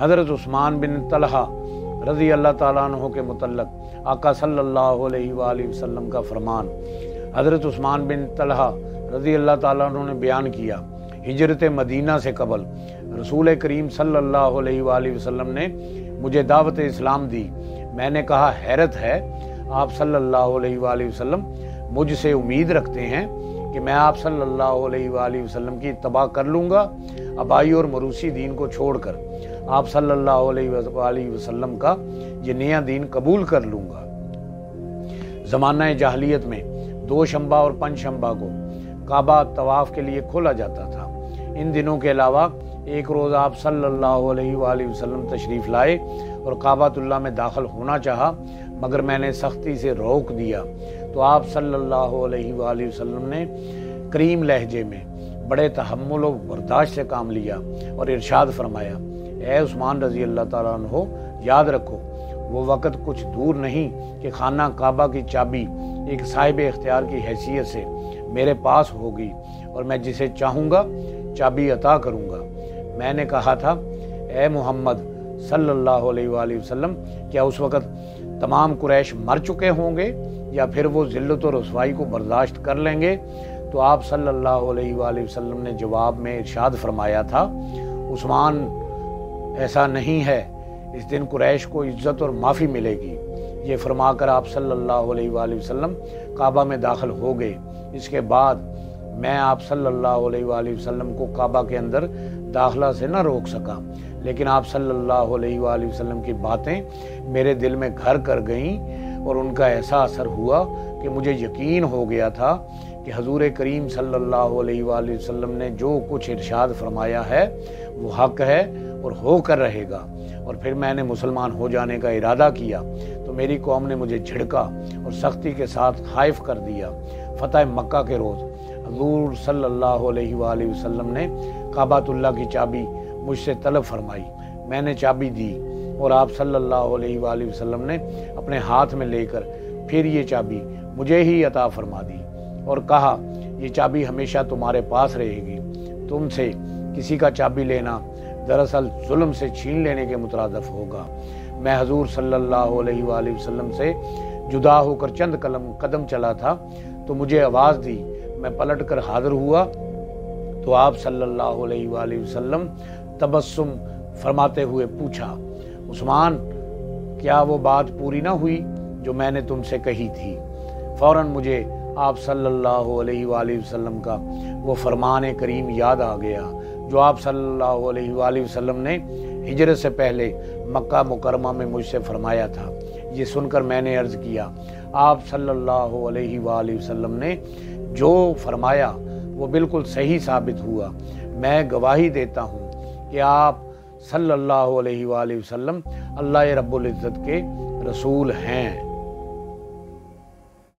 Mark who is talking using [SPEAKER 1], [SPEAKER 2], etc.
[SPEAKER 1] हज़रत उस्मान बिन तलहा रज़ी अल्लाह ताला अन्हु के मुतल्लक़ आका सल्लल्लाहु अलैहि वसल्लम का फरमान। हज़रत उस्मान बिन तलहा रज़ी अल्लाह ताला अन्हु ने बयान किया, हिजरत मदीना से कबल रसूल करीम सल्लल्लाहु अलैहि वसल्लम ने मुझे दावत इस्लाम दी। मैंने कहा, हैरत है, आप सल्लल्लाहु अलैहि वसल्लम मुझसे उम्मीद रखते हैं कि मैं आप सल्लल्लाहु अलैहि वसल्लम की इत्तबा कर लूँगा, अबाई और मरूसी दीन को छोड़कर आप सल्लल्लाहु अलैहि वसल्लम का ये नया दीन कबूल कर लूँगा। ज़माना जाहलियत में दो शंबा और पंज शंबा को काबा तवाफ़ के लिए खोला जाता था। इन दिनों के अलावा एक रोज़ आप सल्लल्लाहु अलैहि वसल्लम तशरीफ़ लाए और काबातुल्लाह में दाखिल होना चाहा, मगर मैंने सख्ती से रोक दिया तो आप सल्लल्लाहु अलैहि वसल्लम ने करीम लहजे में बड़े तहम्मुल और बर्दाश्त से काम लिया और इरशाद फरमाया, ए उस्मान रज़ी अल्लाह ताला अन्हो, याद रखो वो वक़्त कुछ दूर नहीं कि खाना काबा की चाबी एक साहिब इख्तियार की हैसियत से मेरे पास होगी और मैं जिसे चाहूँगा चाबी अता करूँगा। मैंने कहा था, ए मोहम्मद सल्लल्लाहु अलैहि वसल्लम, क्या उस वक़्त तमाम कुरैश मर चुके होंगे या फिर वो ज़िल्लत और रुसवाई को बर्दाश्त कर लेंगे? तो आप सल्लल्लाहु अलैहि वसल्लम ने जवाब में इरशाद फरमाया था, उस्मान, ऐसा नहीं है, इस दिन कुरैश को इज्जत और माफ़ी मिलेगी। ये फरमाकर आप सल्लल्लाहु अलैहि वसल्लम काबा में दाखिल हो गए। इसके बाद मैं आप सल्लल्लाहु अलैहि वसल्लम को काबा के अंदर दाखिला से न रोक सका, लेकिन आप सल्लल्लाहु अलैहि वसल्लम की बातें मेरे दिल में घर कर गईं और उनका ऐसा असर हुआ कि मुझे यकीन हो गया था कि हजूर करीम सल्लल्लाहु अलैहि वसल्लम ने जो कुछ इरशाद फरमाया है वो हक है और होकर रहेगा। और फिर मैंने मुसलमान हो जाने का इरादा किया तो मेरी कौम ने मुझे झिड़का और सख्ती के साथ खाइफ कर दिया। फतह मक्का के रोज़ हजूर सल्लल्लाहु अलैहि वसल्लम ने काबातुल्लाह की चाबी मुझसे तलब फरमाई। मैंने चाबी दी और आप सल्लल्लाहु अलैहि वसल्लम ने अपने हाथ में लेकर फिर ये चाबी मुझे ही अता फरमा दी और कहा, ये चाबी हमेशा तुम्हारे पास रहेगी। तुमसे किसी का चाबी लेना दरअसल जुल्म से छीन लेने के मुतरादिफ होगा। मैं हजूर सल्लल्लाहु अलैहि वसल्लम से जुदा होकर चंद कदम चला था तो मुझे आवाज़ दी। मैं पलट कर हाजिर हुआ तो आप सल्लल्लाहु अलैहि वसल्लम तबस्सुम फरमाते हुए पूछा, उस्मान, क्या वो बात पूरी ना हुई जो मैंने तुमसे कही थी? फ़ौरन मुझे आप सल्लल्लाहु अलैहि वसल्लम का वो फरमान करीम याद आ गया जो आप सल्लल्लाहु अलैहि वसल्लम ने हिजरत से पहले मक्का मुकरमा में मुझसे फरमाया था। ये सुनकर मैंने अर्ज़ किया, आप सल्लल्लाहु अलैहि वसल्लम ने जो फरमाया वो बिल्कुल सही साबित हुआ। मैं गवाही देता हूँ कि आप सल्लल्लाहु अलैहि वसल्लम अल्लाह रब्बुल इज़्ज़त के रसूल हैं।